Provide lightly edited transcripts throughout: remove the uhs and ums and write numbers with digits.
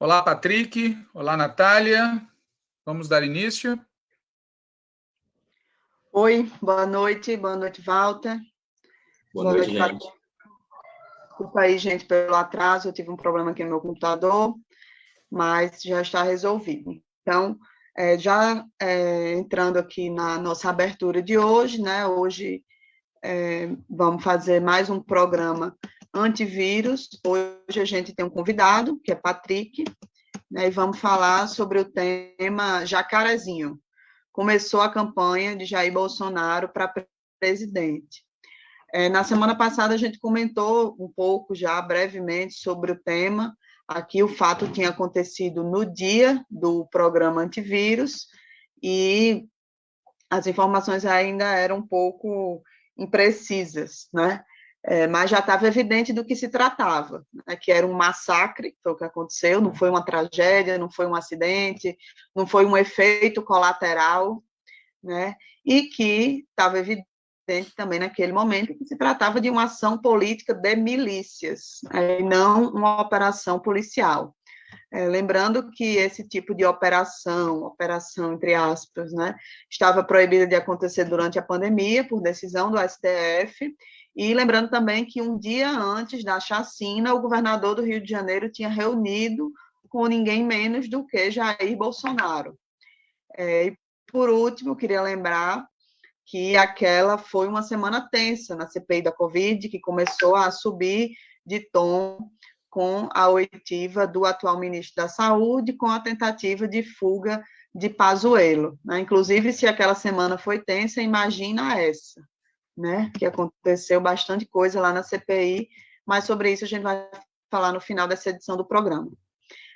Olá, Patrick. Olá, Natália. Vamos dar início. Oi, boa noite, Walter. Boa noite, gente. Desculpa aí, gente, pelo atraso, eu tive um problema aqui no meu computador, mas já está resolvido. Então, entrando aqui na nossa abertura de hoje, né? Hoje vamos fazer mais um programa antivírus. Hoje a gente tem um convidado, que é Patrick, né? E vamos falar sobre o tema Jacarezinho. Começou a campanha de Jair Bolsonaro para presidente. Na semana passada, a gente comentou um pouco já, brevemente, sobre o tema. Aqui, o fato tinha acontecido no dia do programa antivírus e as informações ainda eram um pouco imprecisas, né? Mas já estava evidente do que se tratava, né? Que era um massacre, foi o que aconteceu, não foi uma tragédia, não foi um acidente, não foi um efeito colateral, né? E que estava evidente também naquele momento que se tratava de uma ação política de milícias, e não uma operação policial. Lembrando que esse tipo de operação entre aspas, né, estava proibida de acontecer durante a pandemia, por decisão do STF, e lembrando também que um dia antes da chacina, o governador do Rio de Janeiro tinha reunido com ninguém menos do que Jair Bolsonaro. E, por último, queria lembrar que aquela foi uma semana tensa na CPI da Covid, que começou a subir de tom com a oitiva do atual ministro da Saúde, com a tentativa de fuga de Pazuello, né? Inclusive, se aquela semana foi tensa, imagina essa, né? Que aconteceu bastante coisa lá na CPI, mas sobre isso a gente vai falar no final dessa edição do programa.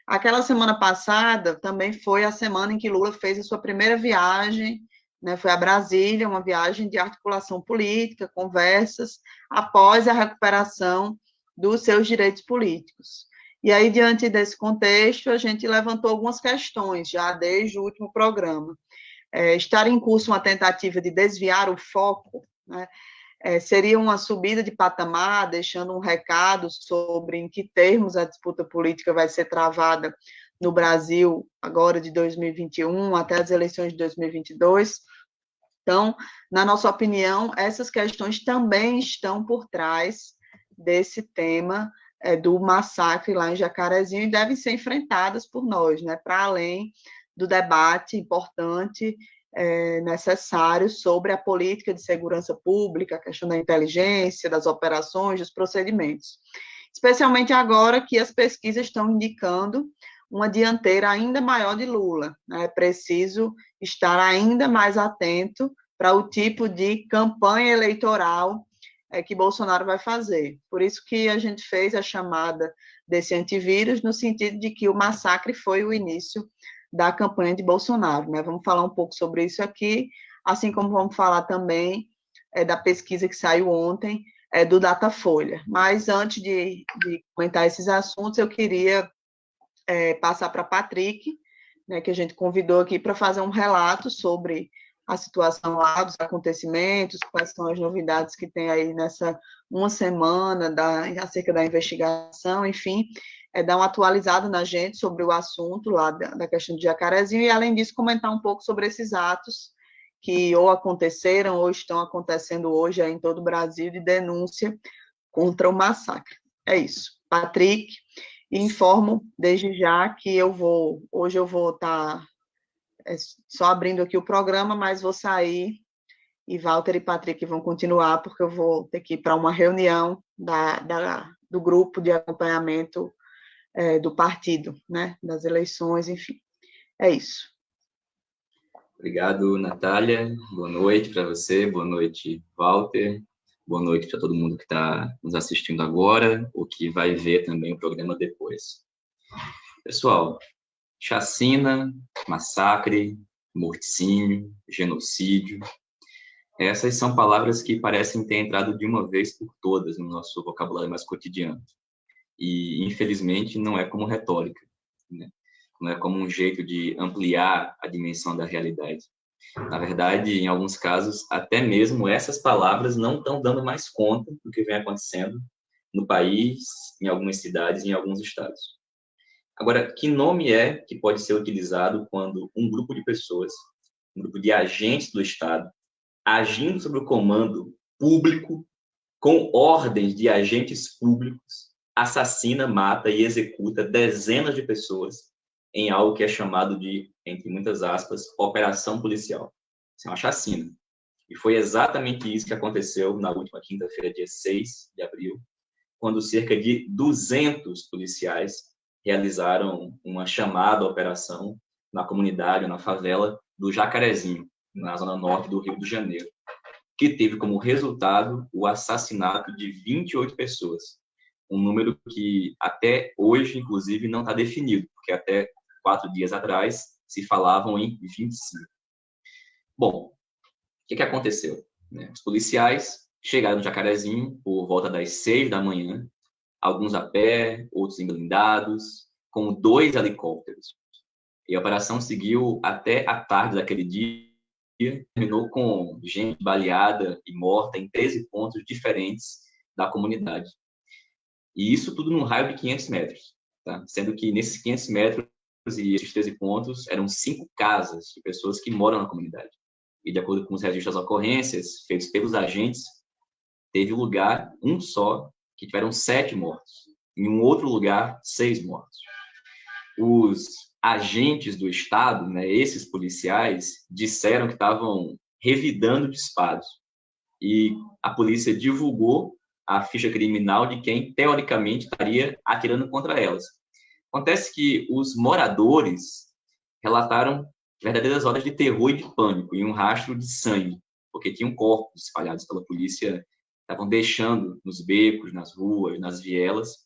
Aquela semana passada também foi a semana em que Lula fez a sua primeira viagem, né, foi a Brasília, uma viagem de articulação política, conversas, após a recuperação dos seus direitos políticos. E aí, diante desse contexto, a gente levantou algumas questões, já desde o último programa. Estar em curso uma tentativa de desviar o foco, né, seria uma subida de patamar, deixando um recado sobre em que termos a disputa política vai ser travada no Brasil, agora de 2021 até as eleições de 2022. Então, na nossa opinião, essas questões também estão por trás desse tema do massacre lá em Jacarezinho e devem ser enfrentadas por nós, né, para além do debate importante necessário sobre a política de segurança pública, a questão da inteligência, das operações, dos procedimentos. Especialmente agora que as pesquisas estão indicando uma dianteira ainda maior de Lula. É preciso estar ainda mais atento para o tipo de campanha eleitoral que Bolsonaro vai fazer. Por isso que a gente fez a chamada desse antivírus, no sentido de que o massacre foi o início da campanha de Bolsonaro, né? Vamos falar um pouco sobre isso aqui, assim como vamos falar também da pesquisa que saiu ontem, do Datafolha. Mas antes de comentar esses assuntos, eu queria passar para a Patrick, né, que a gente convidou aqui para fazer um relato sobre a situação lá, dos acontecimentos, quais são as novidades que tem aí nessa uma semana acerca da investigação, enfim, dar uma atualizada na gente sobre o assunto lá da questão de Jacarezinho e, além disso, comentar um pouco sobre esses atos que ou aconteceram ou estão acontecendo hoje aí em todo o Brasil de denúncia contra o massacre. É isso. Patrick, informo desde já que hoje eu vou estar só abrindo aqui o programa, mas vou sair e Walter e Patrick vão continuar, porque eu vou ter que ir para uma reunião do grupo de acompanhamento do partido, né, das eleições, enfim. É isso. Obrigado, Natália. Boa noite para você, boa noite, Walter. Boa noite para todo mundo que está nos assistindo agora, ou que vai ver também o programa depois. Pessoal, chacina, massacre, morticínio, genocídio, essas são palavras que parecem ter entrado de uma vez por todas no nosso vocabulário mais cotidiano. E, infelizmente, não é como retórica, né? Não é como um jeito de ampliar a dimensão da realidade. Na verdade, em alguns casos, até mesmo essas palavras não estão dando mais conta do que vem acontecendo no país, em algumas cidades e em alguns estados. Agora, que nome é que pode ser utilizado quando um grupo de pessoas, um grupo de agentes do Estado, agindo sob o comando público, com ordens de agentes públicos, assassina, mata e executa dezenas de pessoas em algo que é chamado de, entre muitas aspas, operação policial? Isso é uma chacina. E foi exatamente isso que aconteceu na última quinta-feira, dia 6 de abril, quando cerca de 200 policiais realizaram uma chamada operação na comunidade, na favela do Jacarezinho, na zona norte do Rio de Janeiro, que teve como resultado o assassinato de 28 pessoas. Um número que até hoje, inclusive, não está definido, porque até 4 dias atrás se falavam em 25. Bom, o que aconteceu? Os policiais chegaram no Jacarezinho por volta das 6 da manhã, alguns a pé, outros em blindados, com 2 helicópteros. E a operação seguiu até a tarde daquele dia, terminou com gente baleada e morta em 13 pontos diferentes da comunidade. E isso tudo num raio de 500 metros, tá? Sendo que nesses 500 metros e esses 13 pontos eram 5 casas de pessoas que moram na comunidade. E de acordo com os registros das ocorrências feitos pelos agentes, teve lugar um só que tiveram 7 mortos. Em um outro lugar, 6 mortos. Os agentes do Estado, esses policiais, disseram que estavam revidando disparos. E a polícia divulgou a ficha criminal de quem, teoricamente, estaria atirando contra elas. Acontece que os moradores relataram verdadeiras horas de terror e de pânico, e um rastro de sangue, porque tinham corpos espalhados pela polícia, estavam deixando nos becos, nas ruas, nas vielas,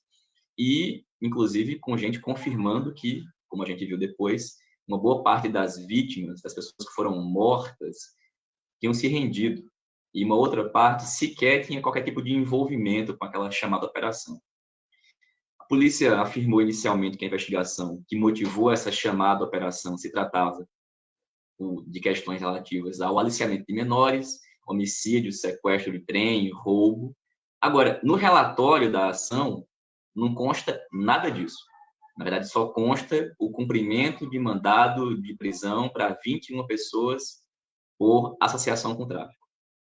e, inclusive, com gente confirmando que, como a gente viu depois, uma boa parte das vítimas, das pessoas que foram mortas, tinham se rendido, e uma outra parte sequer tinha qualquer tipo de envolvimento com aquela chamada operação. A polícia afirmou inicialmente que a investigação que motivou essa chamada operação se tratava de questões relativas ao aliciamento de menores, homicídio, sequestro de trem, roubo. Agora, no relatório da ação, não consta nada disso. Na verdade, só consta o cumprimento de mandado de prisão para 21 pessoas por associação com tráfico.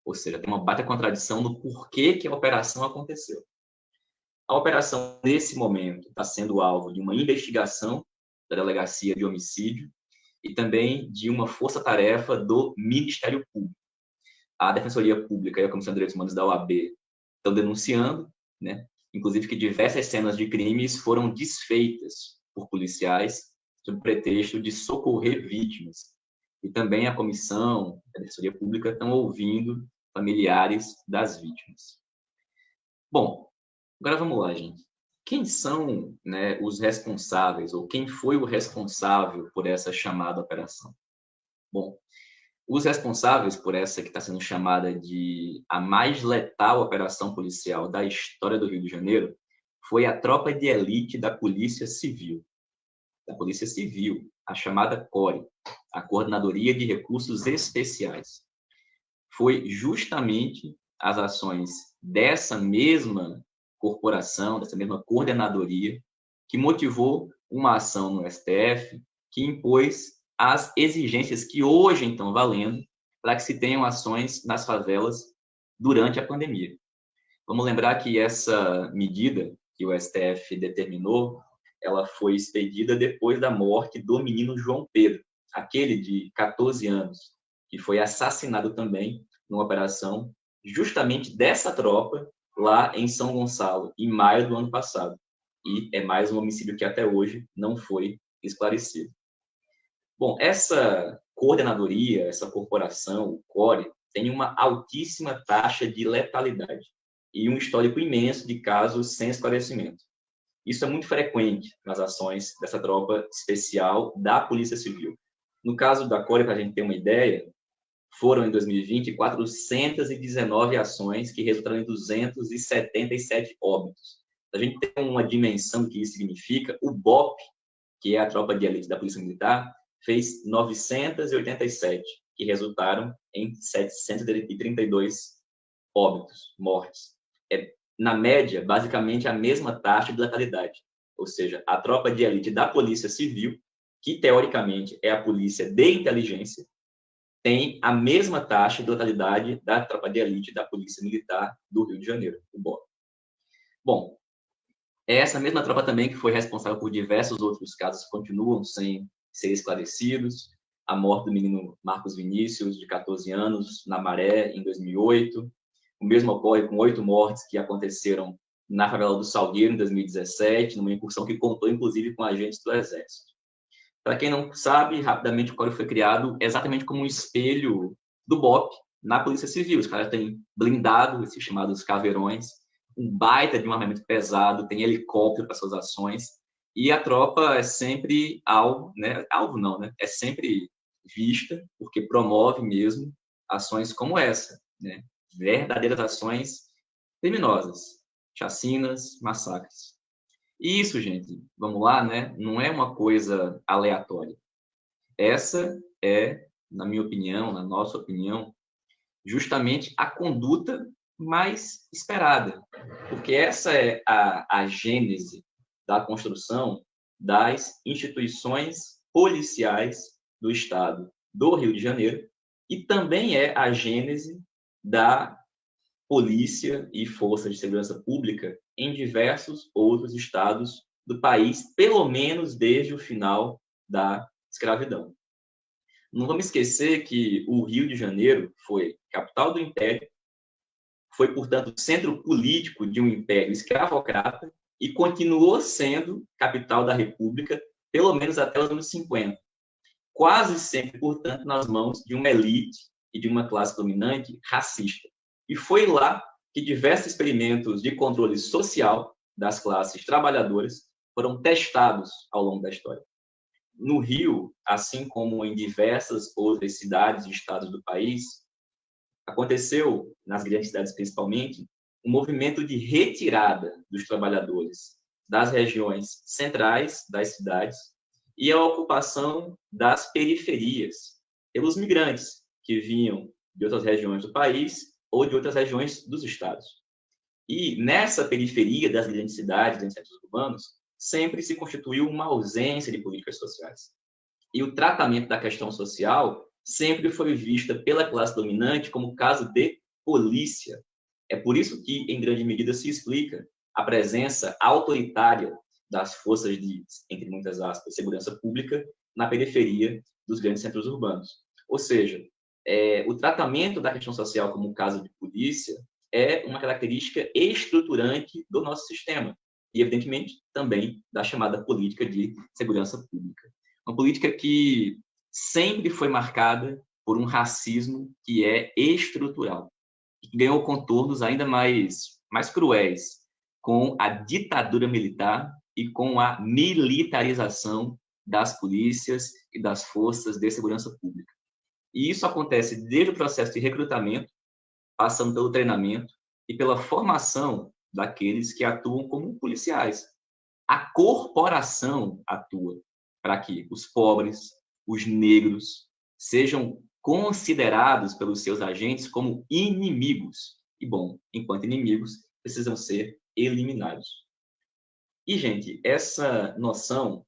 Ou seja, tem uma baita contradição no porquê que a operação aconteceu. A operação, nesse momento, está sendo alvo de uma investigação da Delegacia de Homicídio e também de uma força-tarefa do Ministério Público. A Defensoria Pública e a Comissão de Direitos Humanos da OAB estão denunciando, inclusive que diversas cenas de crimes foram desfeitas por policiais sob pretexto de socorrer vítimas. E também a Comissão e a Defensoria Pública estão ouvindo familiares das vítimas. Bom, agora vamos lá, gente. Quem são os responsáveis, ou quem foi o responsável por essa chamada operação? Bom, os responsáveis por essa que está sendo chamada de a mais letal operação policial da história do Rio de Janeiro foi a tropa de elite da Polícia Civil. Da Polícia Civil, a chamada CORE, a Coordenadoria de Recursos Especiais. Foi justamente as ações dessa mesma corporação, dessa mesma coordenadoria, que motivou uma ação no STF que impôs as exigências que hoje estão valendo para que se tenham ações nas favelas durante a pandemia. Vamos lembrar que essa medida que o STF determinou, ela foi expedida depois da morte do menino João Pedro, aquele de 14 anos, que foi assassinado também numa operação justamente dessa tropa lá em São Gonçalo, em maio do ano passado. E é mais um homicídio que até hoje não foi esclarecido. Bom, essa coordenadoria, essa corporação, o CORE, tem uma altíssima taxa de letalidade e um histórico imenso de casos sem esclarecimento. Isso é muito frequente nas ações dessa tropa especial da Polícia Civil. No caso da CORE, para a gente ter uma ideia, foram, em 2020, 419 ações que resultaram em 277 óbitos. A gente tem uma dimensão do que isso significa. O BOP, que é a tropa de elite da Polícia Militar, fez 987, que resultaram em 732 óbitos, mortes. Na média, basicamente, a mesma taxa de letalidade. ou seja, a tropa de elite da Polícia Civil, que teoricamente é a polícia de inteligência, tem a mesma taxa de letalidade da tropa de elite da Polícia Militar do Rio de Janeiro, o BOP. Bom, é essa mesma tropa também que foi responsável por diversos outros casos que continuam sem ser esclarecidos. A morte do menino Marcos Vinícius, de 14 anos, na Maré, em 2008. O mesmo ocorre com 8 mortes que aconteceram na favela do Salgueiro, em 2017, numa incursão que contou, inclusive, com agentes do Exército. Para quem não sabe, rapidamente o Código foi criado exatamente como um espelho do BOP na Polícia Civil. Os caras têm blindado, esses chamados caveirões, um baita de um armamento pesado, tem helicóptero para suas ações, e a tropa é sempre alvo, né? Alvo não, né? É sempre vista, porque promove mesmo ações como essa, né? Verdadeiras ações criminosas, chacinas, massacres. E isso, gente, vamos lá, né? Não é uma coisa aleatória. Essa é, na minha opinião, na nossa opinião, justamente a conduta mais esperada, porque essa é a gênese da construção das instituições policiais do Estado do Rio de Janeiro e também é a gênese da polícia e forças de segurança pública em diversos outros estados do país, pelo menos desde o final da escravidão. Não vamos esquecer que o Rio de Janeiro foi capital do Império, foi, portanto, centro político de um império escravocrata e continuou sendo capital da República, pelo menos até os anos 50. Quase sempre, portanto, nas mãos de uma elite e de uma classe dominante racista. E foi lá que diversos experimentos de controle social das classes trabalhadoras foram testados ao longo da história. No Rio, assim como em diversas outras cidades e estados do país, aconteceu, nas grandes cidades principalmente, um movimento de retirada dos trabalhadores das regiões centrais das cidades e a ocupação das periferias pelos migrantes que vinham de outras regiões do país ou de outras regiões dos estados. E nessa periferia das grandes cidades, grandes centros urbanos, sempre se constituiu uma ausência de políticas sociais. E o tratamento da questão social sempre foi vista pela classe dominante como caso de polícia. É por isso que, em grande medida, se explica a presença autoritária das forças de, entre muitas aspas, segurança pública na periferia dos grandes centros urbanos. Ou seja, o tratamento da questão social como caso de polícia é uma característica estruturante do nosso sistema e, evidentemente, também da chamada política de segurança pública. Uma política que sempre foi marcada por um racismo que é estrutural e que ganhou contornos ainda mais cruéis com a ditadura militar e com a militarização das polícias e das forças de segurança pública. E isso acontece desde o processo de recrutamento, passando pelo treinamento e pela formação daqueles que atuam como policiais. A corporação atua para que os pobres, os negros, sejam considerados pelos seus agentes como inimigos. E, bom, enquanto inimigos, precisam ser eliminados. E, gente, essa noção,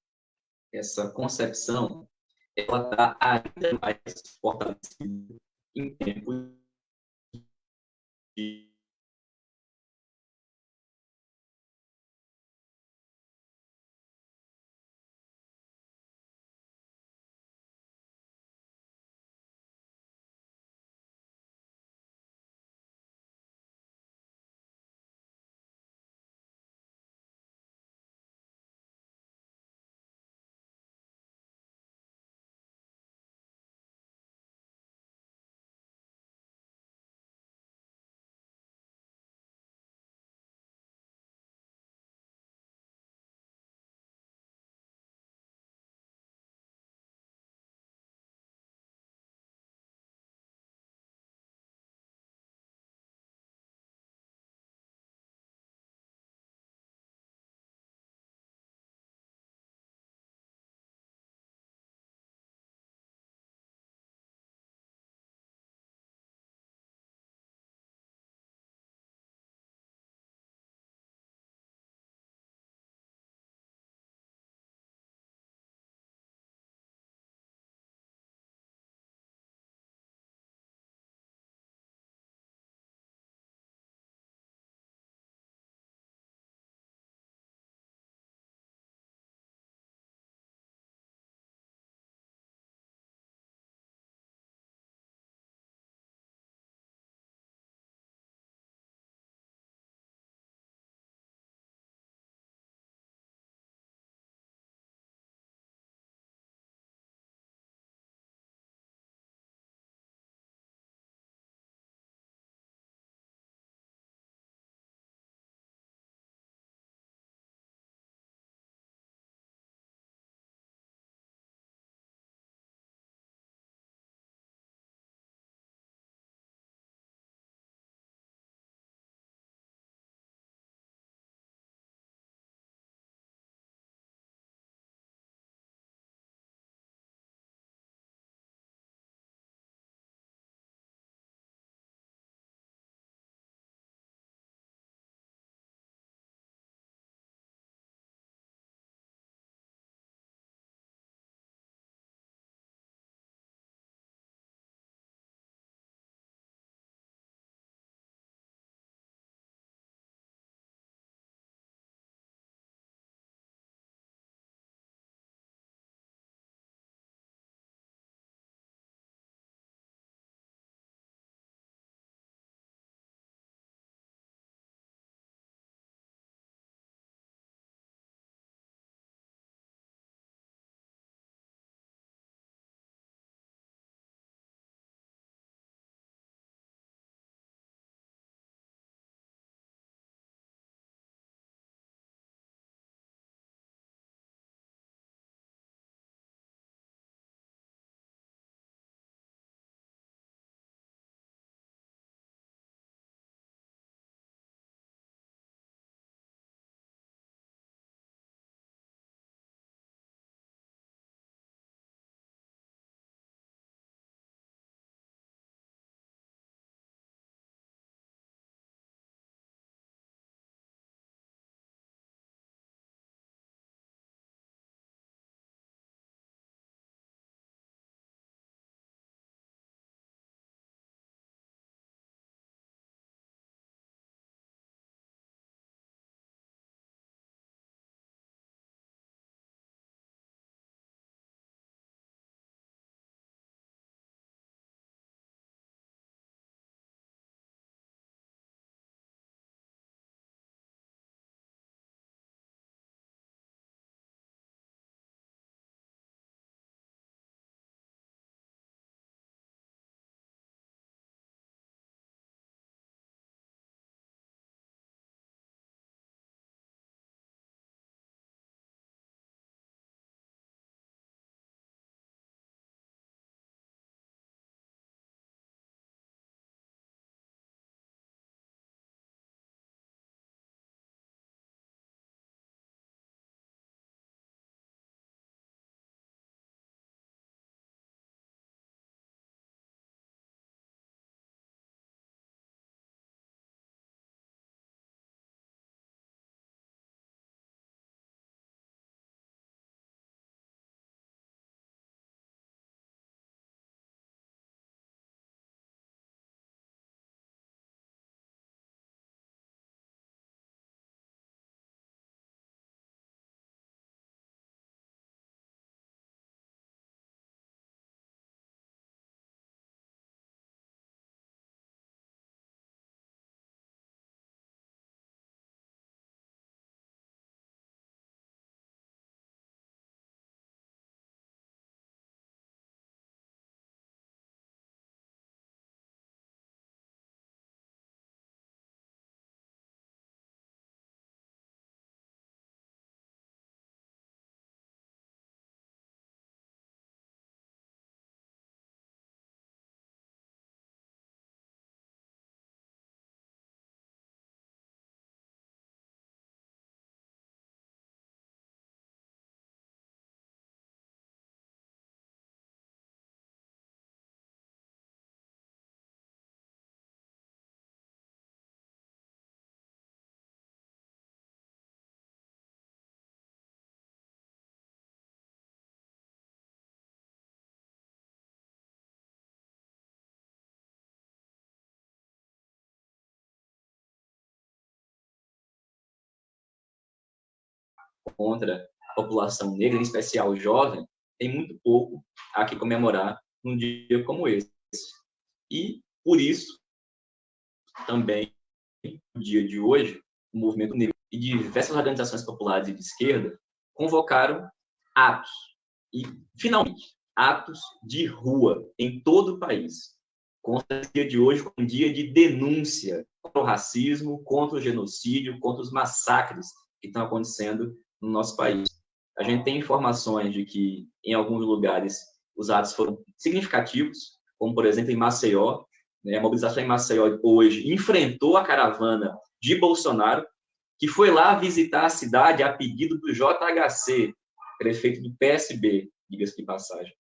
essa concepção, ela está ainda mais fortalecida em tempos de contra a população negra, em especial jovem, tem muito pouco a que comemorar num dia como esse. E, por isso, também, no dia de hoje, o movimento negro e diversas organizações populares e de esquerda convocaram atos, e, finalmente, atos de rua em todo o país, contra o dia de hoje como um dia de denúncia contra o racismo, contra o genocídio, contra os massacres que estão acontecendo no nosso país. A gente tem informações de que, em alguns lugares, os atos foram significativos, como, por exemplo, em Maceió, né? A mobilização em Maceió hoje enfrentou a caravana de Bolsonaro, que foi lá visitar a cidade a pedido do JHC, prefeito do PSB, diga-se de passagem.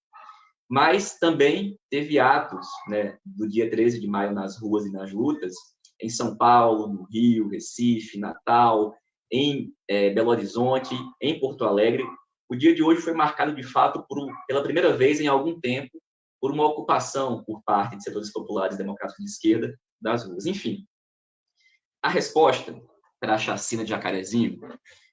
Mas também teve atos, né, do dia 13 de maio nas ruas e nas lutas, em São Paulo, no Rio, Recife, Natal, em Belo Horizonte, em Porto Alegre. O dia de hoje foi marcado, de fato, pela primeira vez em algum tempo, por uma ocupação por parte de setores populares democráticos de esquerda das ruas. Enfim, a resposta para a chacina de Jacarezinho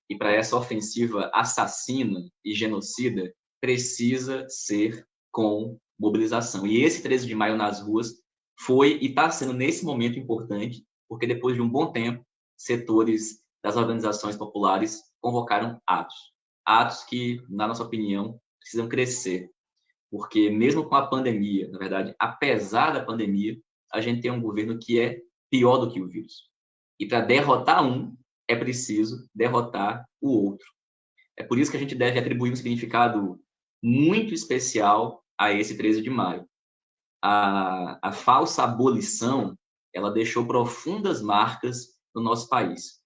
e para essa ofensiva assassina e genocida precisa ser com mobilização. E esse 13 de maio nas ruas foi e está sendo, nesse momento, importante, porque depois de um bom tempo, setores das organizações populares convocaram atos que, na nossa opinião, precisam crescer, porque mesmo com a pandemia, na verdade, apesar da pandemia, a gente tem um governo que é pior do que o vírus. E para derrotar um, é preciso derrotar o outro. É por isso que a gente deve atribuir um significado muito especial a esse 13 de maio. A falsa abolição, ela deixou profundas marcas no nosso país.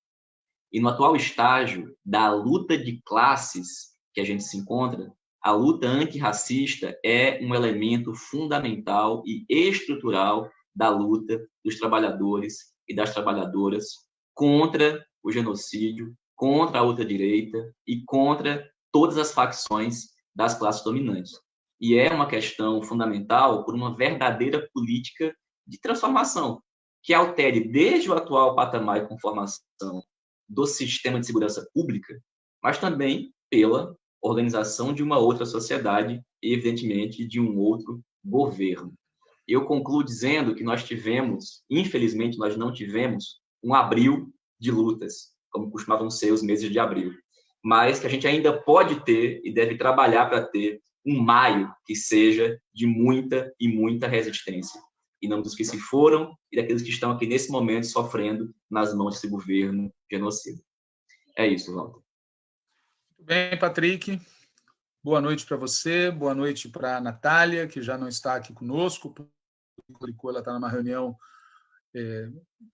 E no atual estágio da luta de classes que a gente se encontra, a luta antirracista é um elemento fundamental e estrutural da luta dos trabalhadores e das trabalhadoras contra o genocídio, contra a ultradireita e contra todas as facções das classes dominantes. E é uma questão fundamental por uma verdadeira política de transformação, que altere desde o atual patamar de conformação do sistema de segurança pública, mas também pela organização de uma outra sociedade e, evidentemente, de um outro governo. Eu concluo dizendo que nós tivemos, infelizmente, nós não tivemos um abril de lutas, como costumavam ser os meses de abril, mas que a gente ainda pode ter e deve trabalhar para ter um maio que seja de muita e muita resistência, em nome dos que se foram e daqueles que estão aqui nesse momento sofrendo nas mãos desse governo genocida. É isso, Walter. Muito bem, Patrick. Boa noite para você, boa noite para a Natália, que já não está aqui conosco, porque ela está numa reunião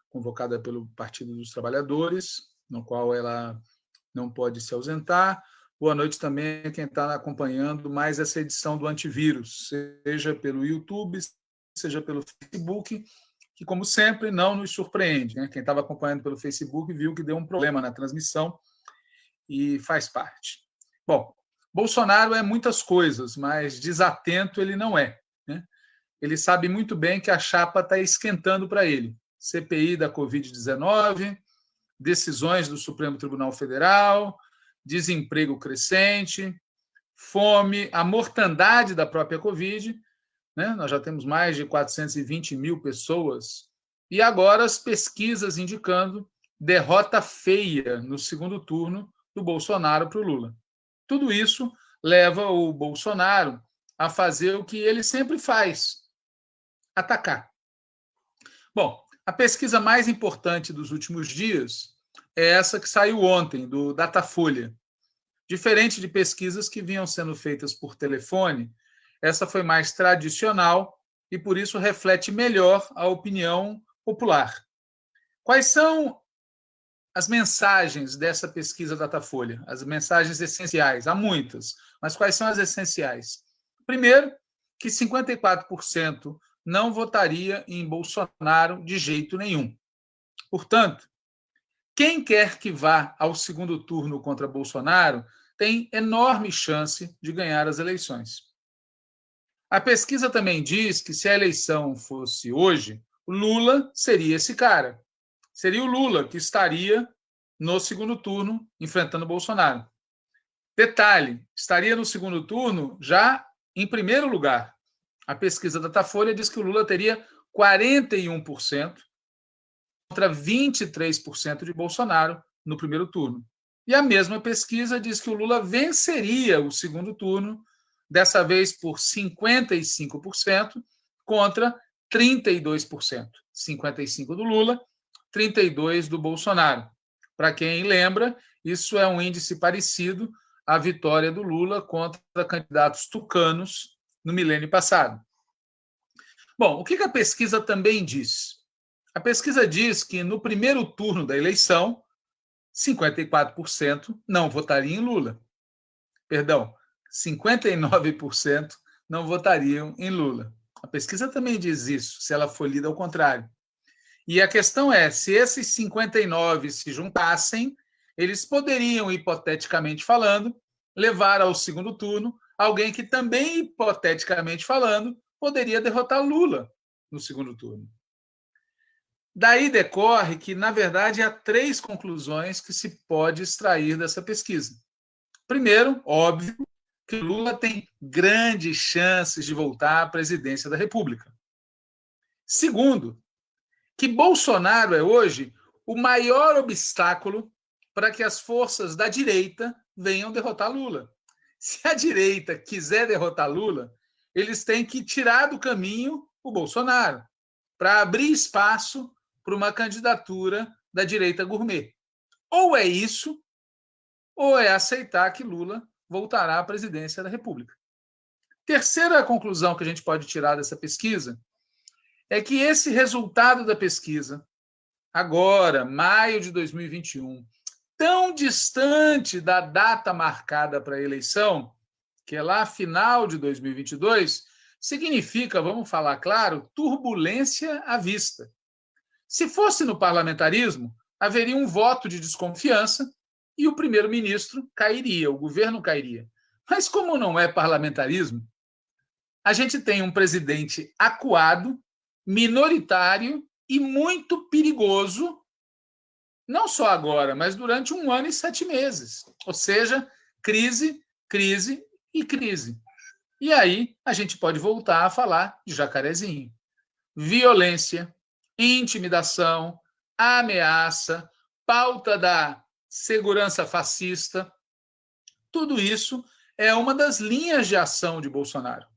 convocada pelo Partido dos Trabalhadores, no qual ela não pode se ausentar. Boa noite também a quem está acompanhando mais essa edição do Antivírus, seja pelo YouTube, seja pelo Facebook, que, como sempre, não nos surpreende, né? Quem estava acompanhando pelo Facebook viu que deu um problema na transmissão e faz parte. Bom, Bolsonaro é muitas coisas, mas desatento ele não é, né? Ele sabe muito bem que a chapa está esquentando para ele. CPI da Covid-19, decisões do Supremo Tribunal Federal, desemprego crescente, fome, a mortandade da própria Covid, né? Nós já temos mais de 420 mil pessoas, e agora as pesquisas indicando derrota feia no segundo turno do Bolsonaro para o Lula. Tudo isso leva o Bolsonaro a fazer o que ele sempre faz: atacar. Bom, a pesquisa mais importante dos últimos dias é essa que saiu ontem, do Datafolha. Diferente de pesquisas que vinham sendo feitas por telefone, essa foi mais tradicional e, por isso, reflete melhor a opinião popular. Quais são as mensagens dessa pesquisa Datafolha? As mensagens essenciais? Há muitas, mas quais são as essenciais? Primeiro, que 54% não votaria em Bolsonaro de jeito nenhum. Portanto, quem quer que vá ao segundo turno contra Bolsonaro tem enorme chance de ganhar as eleições. A pesquisa também diz que, se a eleição fosse hoje, o Lula seria esse cara. Seria o Lula que estaria no segundo turno enfrentando Bolsonaro. Detalhe, estaria no segundo turno já em primeiro lugar. A pesquisa da Datafolha diz que o Lula teria 41% contra 23% de Bolsonaro no primeiro turno. E a mesma pesquisa diz que o Lula venceria o segundo turno, dessa vez por 55% contra 32%. 55% do Lula, 32% do Bolsonaro. Para quem lembra, isso é um índice parecido à vitória do Lula contra candidatos tucanos no milênio passado. Bom, o que a pesquisa também diz? A pesquisa diz que no primeiro turno da eleição, 54% não votaria em Lula. Perdão, 59% não votariam em Lula. A pesquisa também diz isso, se ela for lida ao contrário. E a questão é, se esses 59 se juntassem, eles poderiam, hipoteticamente falando, levar ao segundo turno alguém que também, hipoteticamente falando, poderia derrotar Lula no segundo turno. Daí decorre que, na verdade, há 3 conclusões que se pode extrair dessa pesquisa. Primeiro, óbvio, que Lula tem grandes chances de voltar à presidência da República. Segundo, que Bolsonaro é hoje o maior obstáculo para que as forças da direita venham derrotar Lula. Se a direita quiser derrotar Lula, eles têm que tirar do caminho o Bolsonaro, para abrir espaço para uma candidatura da direita gourmet. Ou é isso, ou é aceitar que Lula voltará à presidência da República. Terceira conclusão que a gente pode tirar dessa pesquisa é que esse resultado da pesquisa, agora, maio de 2021, tão distante da data marcada para a eleição, que é lá final de 2022, significa, vamos falar claro, turbulência à vista. Se fosse no parlamentarismo, haveria um voto de desconfiança e o primeiro-ministro cairia, o governo cairia. Mas como não é parlamentarismo, a gente tem um presidente acuado, minoritário e muito perigoso, não só agora, mas durante 1 ano e 7 meses. Ou seja, crise, crise e crise. E aí a gente pode voltar a falar de jacarezinho. Violência, intimidação, ameaça, pauta da segurança fascista, tudo isso é uma das linhas de ação de Bolsonaro.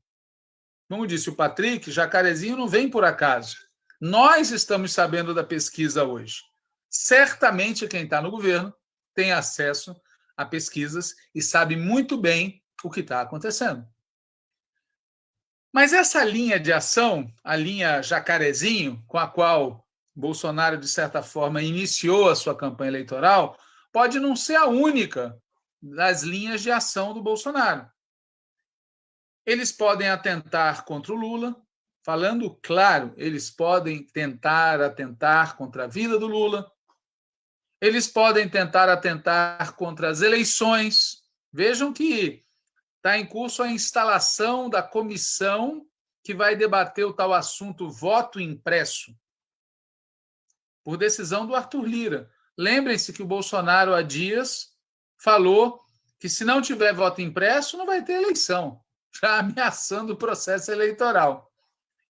Como disse o Patrick, jacarezinho não vem por acaso. Nós estamos sabendo da pesquisa hoje. Certamente quem está no governo tem acesso a pesquisas e sabe muito bem o que está acontecendo. Mas essa linha de ação, a linha jacarezinho, com a qual Bolsonaro, de certa forma, iniciou a sua campanha eleitoral, pode não ser a única das linhas de ação do Bolsonaro. Eles podem atentar contra o Lula, falando claro, eles podem tentar atentar contra a vida do Lula, eles podem tentar atentar contra as eleições. Vejam que está em curso a instalação da comissão que vai debater o tal assunto voto impresso, por decisão do Arthur Lira. Lembrem-se que o Bolsonaro, há dias, falou que se não tiver voto impresso, não vai ter eleição, já ameaçando o processo eleitoral.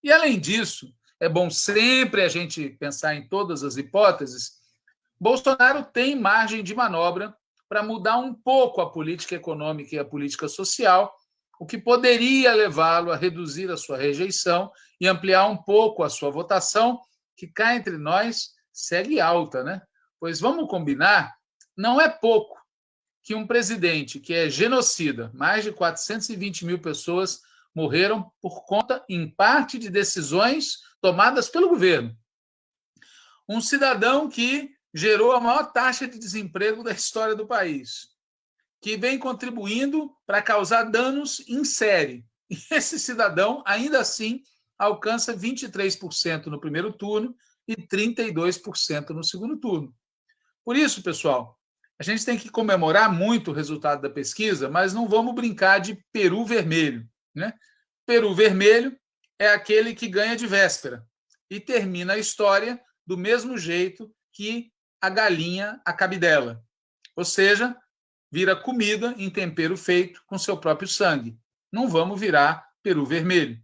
E, além disso, é bom sempre a gente pensar em todas as hipóteses. Bolsonaro tem margem de manobra para mudar um pouco a política econômica e a política social, o que poderia levá-lo a reduzir a sua rejeição e ampliar um pouco a sua votação, que cá entre nós segue alta, né? Pois vamos combinar, não é pouco que um presidente que é genocida, mais de 420 mil pessoas morreram por conta, em parte, de decisões tomadas pelo governo. Um cidadão que gerou a maior taxa de desemprego da história do país, que vem contribuindo para causar danos em série. E esse cidadão, ainda assim, alcança 23% no primeiro turno e 32% no segundo turno. Por isso, pessoal, a gente tem que comemorar muito o resultado da pesquisa, mas não vamos brincar de peru vermelho, né? Peru vermelho é aquele que ganha de véspera e termina a história do mesmo jeito que a galinha a cabidela. Ou seja, vira comida em tempero feito com seu próprio sangue. Não vamos virar peru vermelho.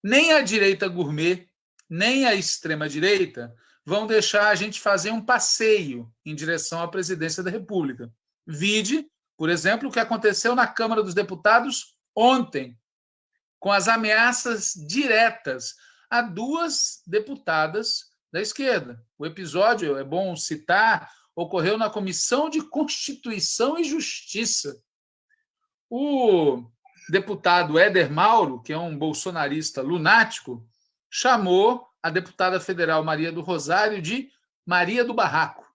Nem a direita gourmet, nem a extrema-direita vão deixar a gente fazer um passeio em direção à presidência da República. Vide, por exemplo, o que aconteceu na Câmara dos Deputados ontem, com as ameaças diretas a 2 deputadas da esquerda. O episódio, é bom citar, ocorreu na Comissão de Constituição e Justiça. O deputado Éder Mauro, que é um bolsonarista lunático, chamou a deputada federal Maria do Rosário de Maria do Barraco.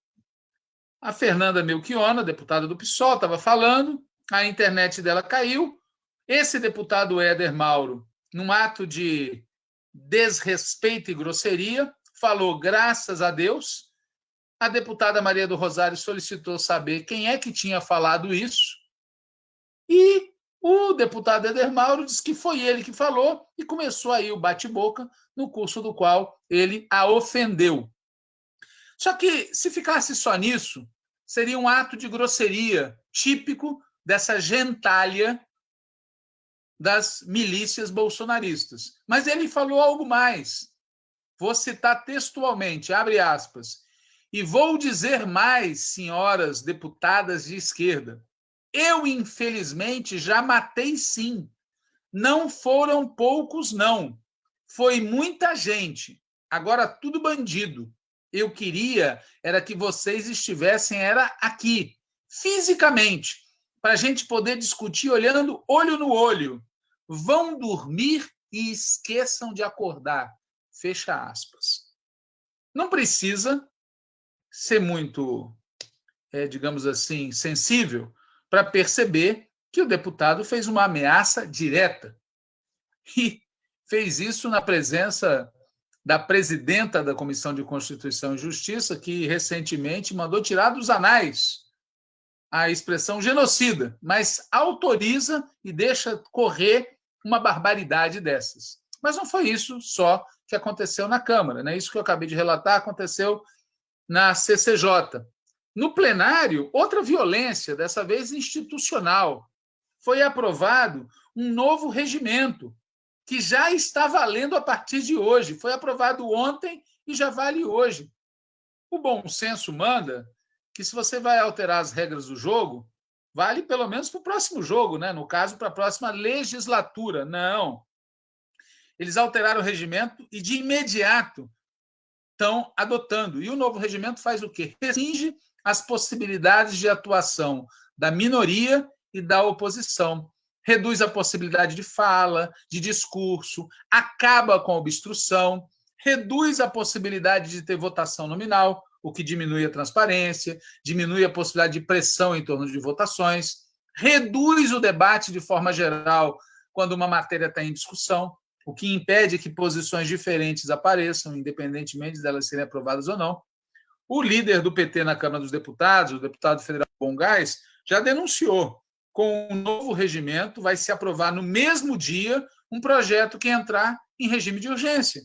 A Fernanda Melchiona, deputada do PSOL, estava falando, a internet dela caiu. Esse deputado Éder Mauro, num ato de desrespeito e grosseria, falou graças a Deus. A deputada Maria do Rosário solicitou saber quem é que tinha falado isso. E o deputado Éder Mauro disse que foi ele que falou e começou aí o bate-boca, no curso do qual ele a ofendeu. Só que, se ficasse só nisso, seria um ato de grosseria típico dessa gentalha das milícias bolsonaristas. Mas ele falou algo mais. Vou citar textualmente, abre aspas, e vou dizer mais, senhoras deputadas de esquerda. Eu, infelizmente, já matei sim. Não foram poucos, não. Foi muita gente. Agora tudo bandido. Eu queria era que vocês estivessem aqui, fisicamente, para a gente poder discutir olhando olho no olho. Vão dormir e esqueçam de acordar. Fecha aspas. Não precisa ser muito, digamos assim, sensível para perceber que o deputado fez uma ameaça direta. E fez isso na presença da presidenta da Comissão de Constituição e Justiça, que recentemente mandou tirar dos anais a expressão genocida, mas autoriza e deixa correr uma barbaridade dessas. Mas não foi isso só que aconteceu na Câmara, né? Isso que eu acabei de relatar aconteceu na CCJ. No plenário, outra violência, dessa vez institucional. Foi aprovado um novo regimento, que já está valendo a partir de hoje. Foi aprovado ontem e já vale hoje. O bom senso manda que, se você vai alterar as regras do jogo, vale pelo menos para o próximo jogo, né? No caso, para a próxima legislatura. Não. Eles alteraram o regimento e, de imediato, estão adotando. E o novo regimento faz o quê? Restringe as possibilidades de atuação da minoria e da oposição. Reduz a possibilidade de fala, de discurso, acaba com a obstrução, reduz a possibilidade de ter votação nominal, o que diminui a transparência, diminui a possibilidade de pressão em torno de votações, reduz o debate de forma geral quando uma matéria está em discussão, o que impede que posições diferentes apareçam, independentemente delas serem aprovadas ou não. O líder do PT na Câmara dos Deputados, o deputado federal Bom Gás, já denunciou. Com o novo regimento, vai se aprovar no mesmo dia um projeto que entrar em regime de urgência.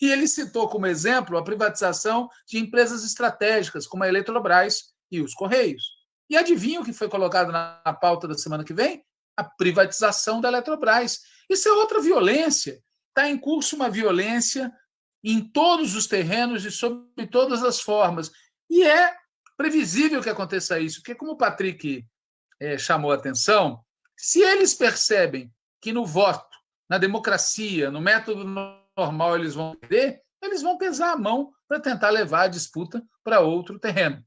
E ele citou como exemplo a privatização de empresas estratégicas, como a Eletrobras e os Correios. E adivinha o que foi colocado na pauta da semana que vem? A privatização da Eletrobras. Isso é outra violência. Está em curso uma violência em todos os terrenos e sob todas as formas. E é previsível que aconteça isso, porque, como o Patrick chamou a atenção, se eles percebem que no voto, na democracia, no método normal eles vão perder, eles vão pesar a mão para tentar levar a disputa para outro terreno.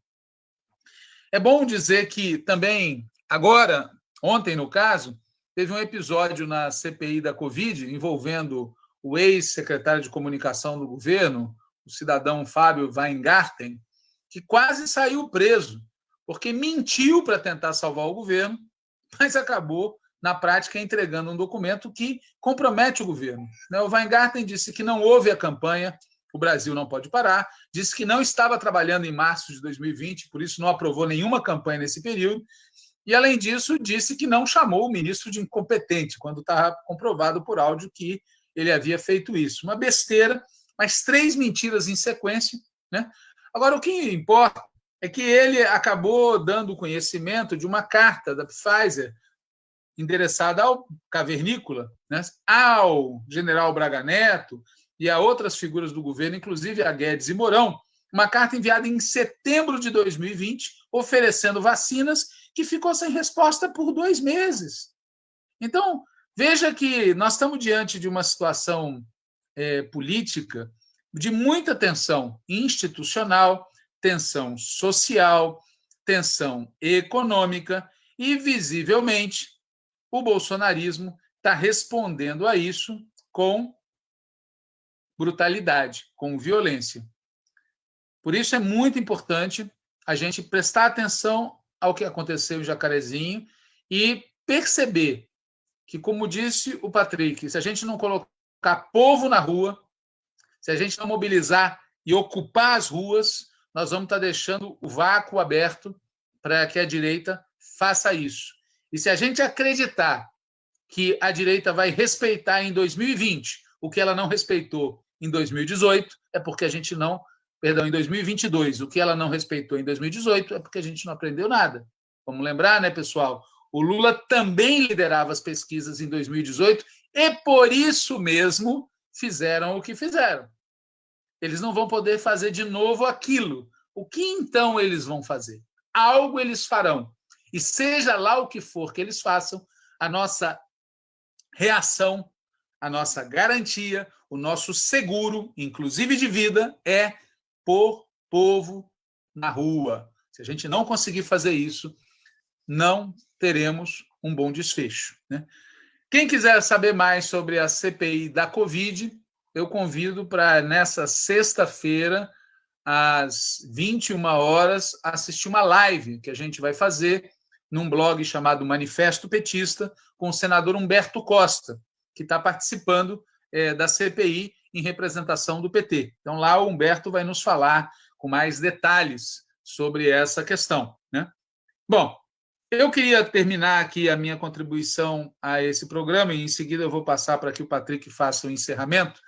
É bom dizer que também, agora, ontem no caso, teve um episódio na CPI da Covid envolvendo o ex-secretário de comunicação do governo, o cidadão Fábio Weingarten, que quase saiu preso, porque mentiu para tentar salvar o governo, mas acabou, na prática, entregando um documento que compromete o governo. O Weingarten disse que não houve a campanha, o Brasil não pode parar, disse que não estava trabalhando em março de 2020, por isso não aprovou nenhuma campanha nesse período, e, além disso, disse que não chamou o ministro de incompetente, quando estava comprovado por áudio que ele havia feito isso. Uma besteira, mas 3 mentiras em sequência, né? Agora, o que importa é que ele acabou dando conhecimento de uma carta da Pfizer endereçada ao cavernícola, né, ao general Braga Neto e a outras figuras do governo, inclusive a Guedes e Mourão, uma carta enviada em setembro de 2020, oferecendo vacinas, que ficou sem resposta por 2 meses. Então, veja que nós estamos diante de uma situação política de muita tensão institucional, tensão social, tensão econômica e, visivelmente, o bolsonarismo está respondendo a isso com brutalidade, com violência. Por isso é muito importante a gente prestar atenção ao que aconteceu em Jacarezinho e perceber que, como disse o Patrick, se a gente não colocar povo na rua, se a gente não mobilizar e ocupar as ruas, nós vamos estar deixando o vácuo aberto para que a direita faça isso. E se a gente acreditar que a direita vai respeitar em 2020 o que ela não respeitou em 2018, é porque a gente não... Perdão, em 2022, o que ela não respeitou em 2018 é porque a gente não aprendeu nada. Vamos lembrar, né, pessoal? O Lula também liderava as pesquisas em 2018 e, por isso mesmo, fizeram o que fizeram. Eles não vão poder fazer de novo aquilo. O que então eles vão fazer? Algo eles farão. E seja lá o que for que eles façam, a nossa reação, a nossa garantia, o nosso seguro, inclusive de vida, é pôr povo na rua. Se a gente não conseguir fazer isso, não teremos um bom desfecho, né? Quem quiser saber mais sobre a CPI da Covid, eu convido para, nessa sexta-feira, às 21 horas, assistir uma live que a gente vai fazer num blog chamado Manifesto Petista, com o senador Humberto Costa, que está participando da CPI em representação do PT. Então, lá o Humberto vai nos falar com mais detalhes sobre essa questão, né? Bom, eu queria terminar aqui a minha contribuição a esse programa e, em seguida, eu vou passar para que o Patrick faça o encerramento,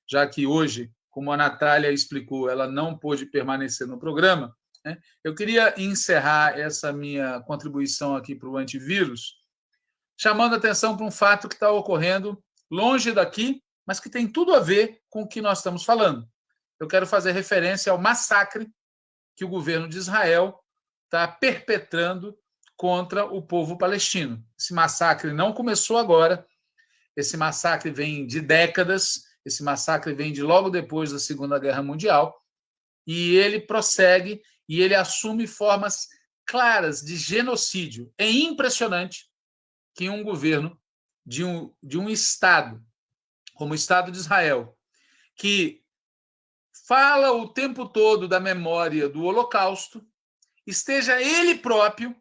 já que hoje, como a Natália explicou, ela não pôde permanecer no programa, né? Eu queria encerrar essa minha contribuição aqui para o antivírus, chamando a atenção para um fato que está ocorrendo longe daqui, mas que tem tudo a ver com o que nós estamos falando. Eu quero fazer referência ao massacre que o governo de Israel está perpetrando contra o povo palestino. Esse massacre não começou agora, esse massacre vem de décadas, esse massacre vem de logo depois da Segunda Guerra Mundial, e ele prossegue e ele assume formas claras de genocídio. É impressionante que um governo de um Estado, como o Estado de Israel, que fala o tempo todo da memória do Holocausto, esteja ele próprio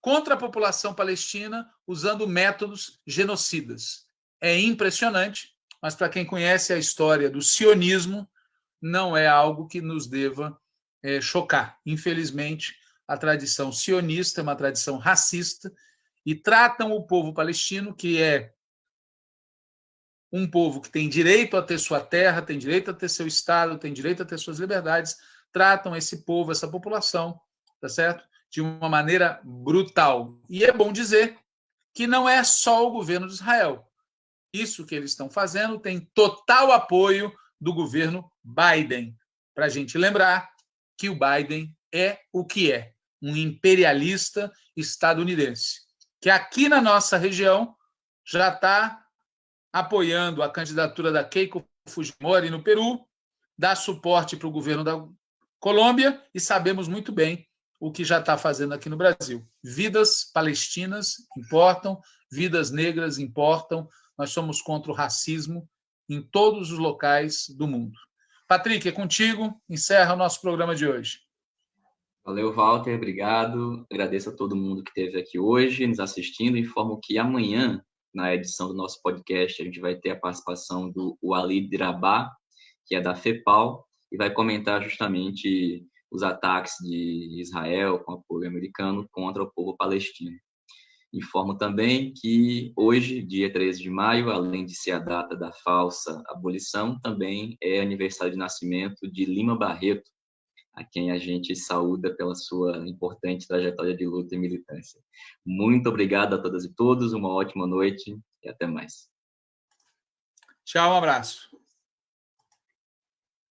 contra a população palestina usando métodos genocidas. É impressionante, mas para quem conhece a história do sionismo, não é algo que nos deva chocar. Infelizmente, a tradição sionista é uma tradição racista e tratam o povo palestino, que é um povo que tem direito a ter sua terra, tem direito a ter seu Estado, tem direito a ter suas liberdades, tratam esse povo, essa população, tá certo? De uma maneira brutal. E é bom dizer que não é só o governo de Israel. Isso que eles estão fazendo tem total apoio do governo Biden. Para a gente lembrar que o Biden é o que é, um imperialista estadunidense, que aqui na nossa região já está apoiando a candidatura da Keiko Fujimori no Peru, dá suporte para o governo da Colômbia e sabemos muito bem o que já está fazendo aqui no Brasil. Vidas palestinas importam, vidas negras importam, nós somos contra o racismo em todos os locais do mundo. Patrick, é contigo, encerra o nosso programa de hoje. Valeu, Walter, obrigado. Agradeço a todo mundo que esteve aqui hoje, nos assistindo. Informo que amanhã, na edição do nosso podcast, a gente vai ter a participação do Walid Rabah, que é da FEPAL, e vai comentar justamente os ataques de Israel com apoio americano contra o povo palestino. Informo também que hoje, dia 13 de maio, além de ser a data da falsa abolição, também é aniversário de nascimento de Lima Barreto, a quem a gente saúda pela sua importante trajetória de luta e militância. Muito obrigado a todas e todos, uma ótima noite e até mais. Tchau, um abraço.